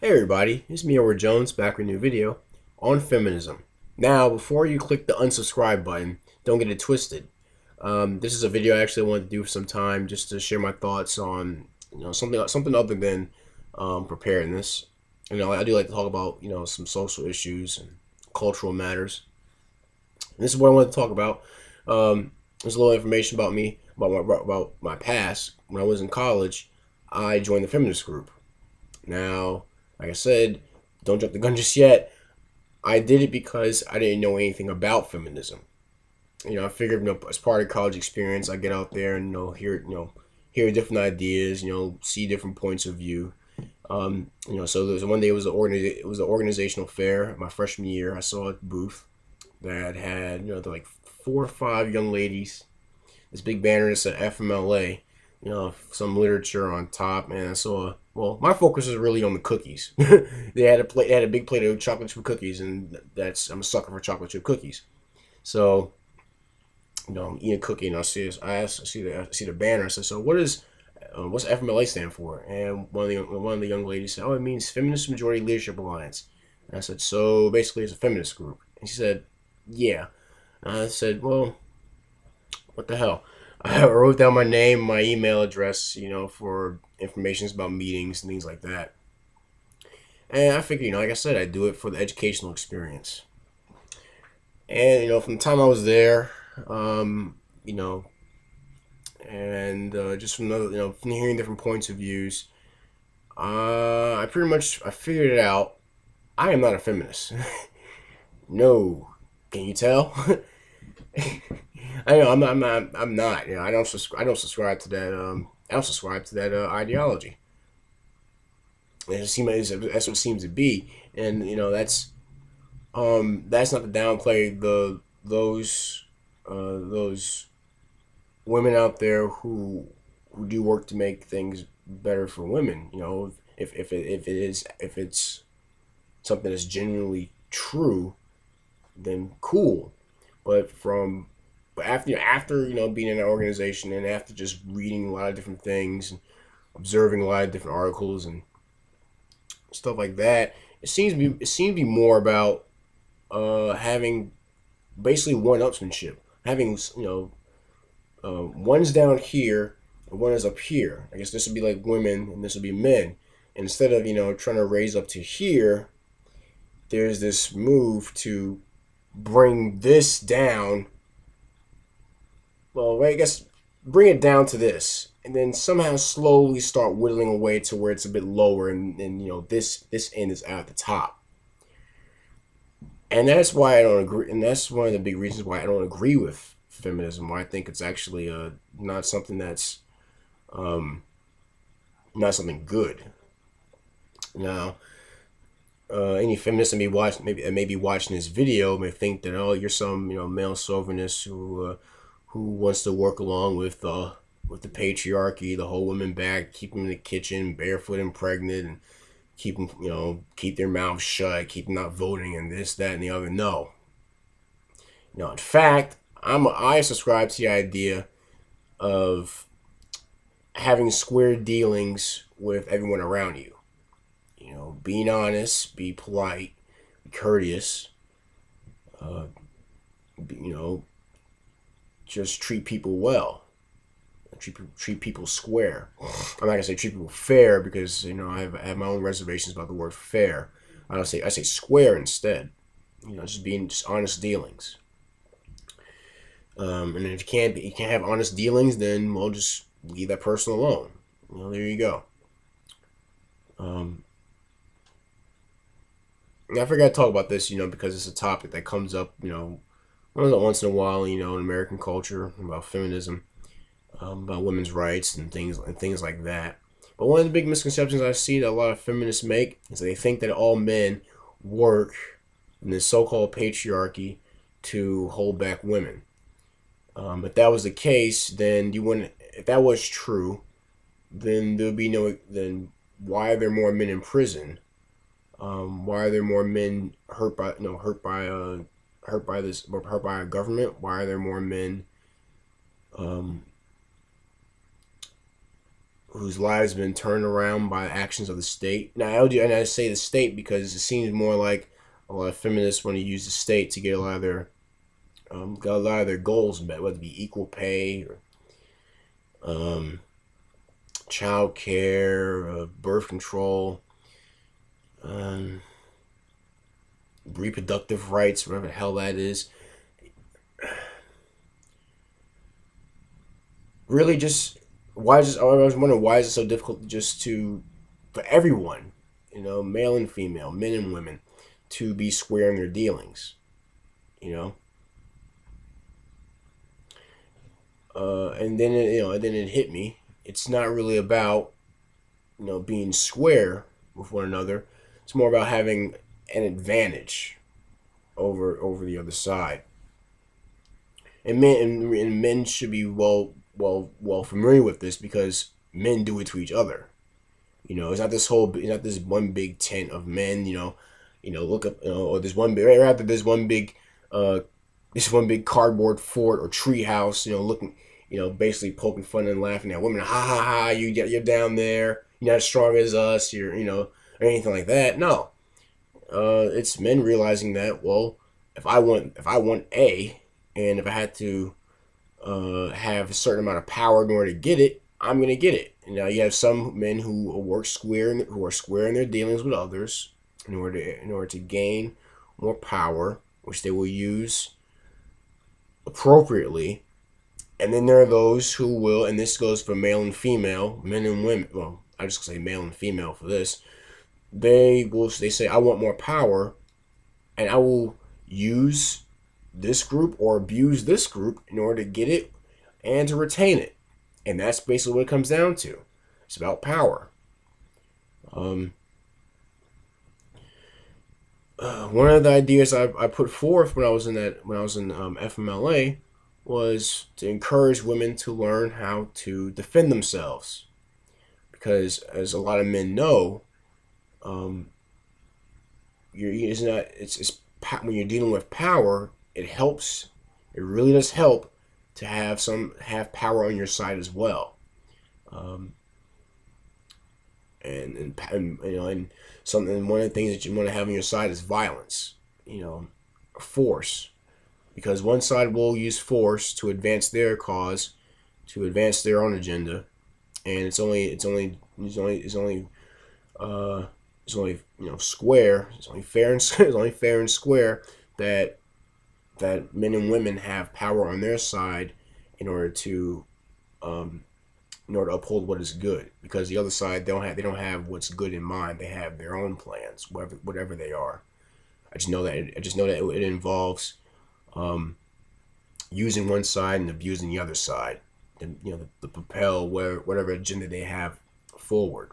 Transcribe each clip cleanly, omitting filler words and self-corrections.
Hey everybody, it's me, Edward Jones, back with a new video on feminism. Now, before you click the unsubscribe button, don't get it twisted. This is a video I actually wanted to do for some time, just to share my thoughts on something other than preparedness. I do like to talk about some social issues and cultural matters. And this is what I wanted to talk about. There's a little information about me, about my past. When I was in college, I joined the feminist group. Now, like I said, don't jump the gun just yet. I did it because I didn't know anything about feminism. I figured, as part of college experience, I get out there and hear different ideas, see different points of view. So there was one day it was an organizational fair my freshman year. I saw a booth that had like 4 or 5 young ladies. This big banner that said FMLA, some literature on top, and I saw. Well, my focus is really on the cookies. They had a big plate of chocolate chip cookies, and I'm a sucker for chocolate chip cookies. So, I'm eating a cookie, and I see the banner. I said, "So what's FMLA stand for?" And one of the young ladies said, "Oh, it means Feminist Majority Leadership Alliance." And I said, "So basically, it's a feminist group." And she said, "Yeah." And I said, "Well, what the hell?" I wrote down my name, my email address, for information about meetings and things like that. And I figured, like I said, I'd do it for the educational experience. And, from the time I was there, um, you know, and just from from hearing different points of views, I figured it out. I am not a feminist. No, can you tell? I know I'm not. I don't subscribe to that. I don't subscribe to that ideology. That's what it seems to be, and that's not to downplay those women out there who do work to make things better for women. If it's something that's genuinely true, then cool. But from but after being in an organization and after just reading a lot of different things and observing a lot of different articles and stuff like that, it seems to be more about having basically one-upsmanship, having one's down here and one is up here. I guess this would be like women and this would be men. And instead of trying to raise up to here, there's this move to bring this down. Well, I guess bring it down to this, and then somehow slowly start whittling away to where it's a bit lower, and this end is at the top. And that's why I don't agree. And that's one of the big reasons why I don't agree with feminism. Why I think it's actually not something that's um, not something good. Now, any feminist that may be watching this video may think that, oh, you're some male chauvinist who wants to work along with the patriarchy, the whole women back, keep them in the kitchen barefoot and pregnant, and keep them keep their mouths shut, keep them not voting, and this, that, and the other. No, in fact, I subscribe to the idea of having square dealings with everyone around you. Being honest, be polite, be courteous. Uh, you know, just treat people well. Treat people square. I'm not gonna say treat people fair because I have my own reservations about the word fair. I say square instead. Just honest dealings. And if you can't have honest dealings, then well, just leave that person alone. There you go. Um, I forgot to talk about this, because it's a topic that comes up, once in a while, in American culture about feminism, about women's rights and things like that. But one of the big misconceptions I see that a lot of feminists make is that they think that all men work in this so-called patriarchy to hold back women. If that was the case, then you wouldn't. If that was true, then there'd be no. Then why are there more men in prison? Why are there more men hurt by a government? Why are there more men whose lives have been turned around by actions of the state. Now, I say the state because it seems more like a lot of feminists want to use the state to get got a lot of their goals met, whether it be equal pay or um, child care, birth control, um, reproductive rights, whatever the hell that is. Really, just I was wondering why is it so difficult just to for everyone, male and female, men and women, to be square in their dealings, you know. And then it hit me. It's not really about being square with one another. It's more about having an advantage over the other side. And men should be well familiar with this because men do it to each other. It's not this one big tent of men. Look up, or there's uh, this one big cardboard fort or tree house. Looking, basically poking fun and laughing at women. Ha ha ha! You're down there. You're not as strong as us. Or anything like that. No, it's men realizing that. Well, if I want A, and if I had to have a certain amount of power in order to get it, I'm gonna get it. And now you have some men who are square in their dealings with others in order to gain more power, which they will use appropriately. And then there are those who will, and this goes for male and female, men and women. Well, I just say male and female for this. They say I want more power, and I will use this group or abuse this group in order to get it and to retain it. And that's basically what it comes down to. It's about power. Um, One of the ideas I put forth when I was in FMLA was to encourage women to learn how to defend themselves because as a lot of men know, um, it's when you're dealing with power, it helps. It really does help to have power on your side as well. Um, and something one of the things that you want to have on your side is violence. Force, because one side will use force to advance their cause, to advance their own agenda, and uh, it's only square. It's only fair and it's only fair and square that men and women have power on their side in order to um, uphold what is good. Because the other side they don't have what's good in mind. They have their own plans, whatever they are. I just know that it involves using one side and abusing the other side, and the propel whatever agenda they have forward.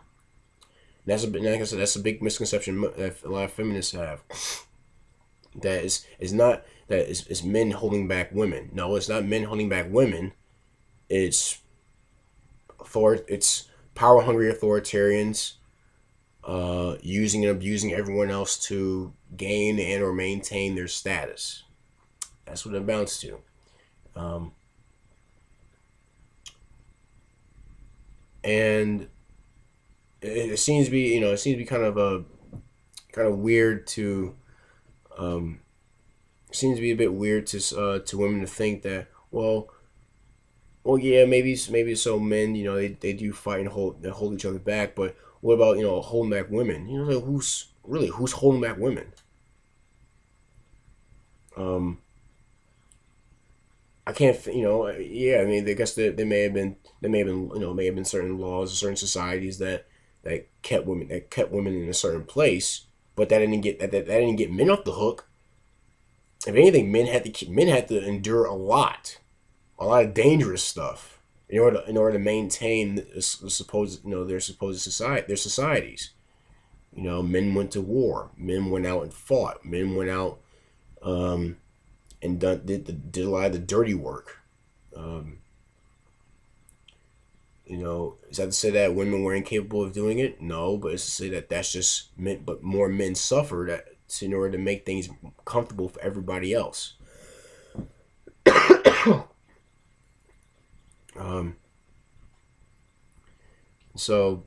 Like I said, that's a big misconception that a lot of feminists have. That is not that is men holding back women. No, it's not men holding back women. It's it's power hungry authoritarians using and abusing everyone else to gain and or maintain their status. That's what it amounts to. Um, and it seems to be kind of weird to um, seems to be a bit weird to women to think that yeah, maybe so men they do fight and hold each other back, but what about holding back women? Like who's holding back women? Um, I can't yeah, I mean I guess there may have been may have been certain laws or certain societies that kept women in a certain place, but that didn't get men off the hook. If anything, men had to endure a lot of dangerous stuff in order to maintain the supposed their societies. Men went to war. Men went out and fought. Men went out um, and did a lot of the dirty work. Um, is that to say that women were incapable of doing it? No, but it's to say that that's just meant, but more men suffered in order to make things comfortable for everybody else. um, So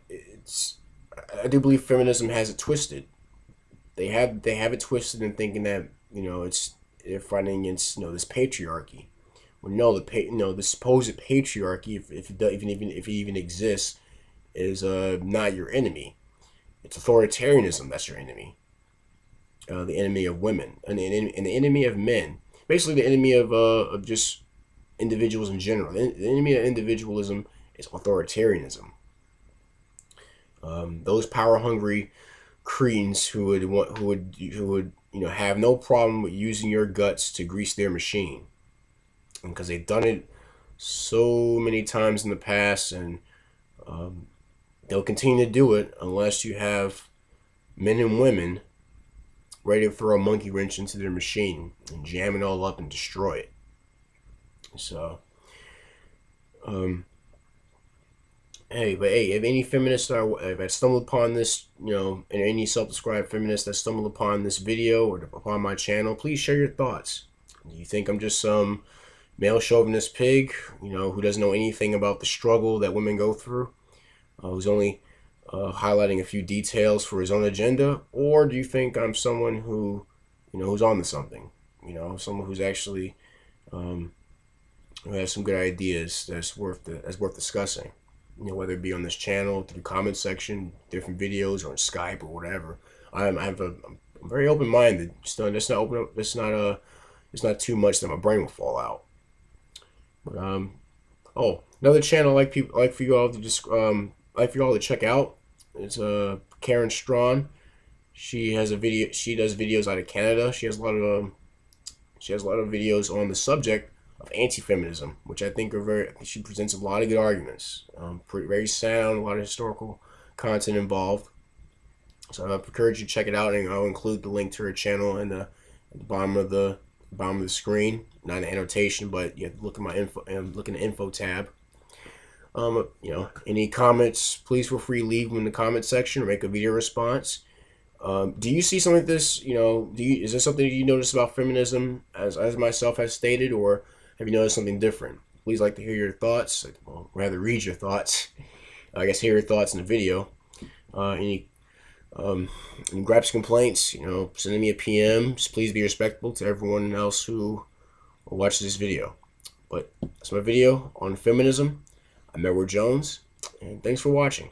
it's I do believe feminism has it twisted. They have it twisted in thinking that they're fighting against this patriarchy. Well, no, the supposed patriarchy, if if it even exists, is not your enemy. It's authoritarianism that's your enemy. The enemy of women, and the enemy of men. Basically, the enemy of just individuals in general. The enemy of individualism is authoritarianism. Those power hungry cretins who would have no problem with using your guts to grease their machine, because they've done it so many times in the past, and they'll continue to do it unless you have men and women ready to throw a monkey wrench into their machine and jam it all up and destroy it. So, hey, if any feminists if I stumbled upon this, and any self-described feminists that stumbled upon this video or upon my channel, please share your thoughts. Do you think I'm just some male chauvinist pig, who doesn't know anything about the struggle that women go through, who's only highlighting a few details for his own agenda? Or do you think I'm someone who's on to something, someone who's actually who has some good ideas that's worth discussing? Whether it be on this channel, through the comment section, different videos, or on Skype or whatever. I'm very open minded. It's not too much that my brain will fall out. But another channel like for you all to just like for you all to check out is Karen Strawn. She has a video. She does videos out of Canada. She has a lot of videos on the subject of anti-feminism, which I think she presents a lot of good arguments. Very sound, a lot of historical content involved. So I encourage you to check it out, and I'll include the link to her channel at the bottom of the screen, not an annotation, but you have to look at my info and look in the info tab. Any comments, please feel free to leave them in the comment section or make a video response. Do you see something like this? Is there something you notice about feminism as myself has stated, or have you noticed something different? Please like to hear your thoughts. Well, rather read your thoughts. I guess hear your thoughts in the video. Any gripes, complaints, send me a PM. Just please be respectful to everyone else who watches this video. But that's my video on feminism. I'm Edward Jones, and thanks for watching.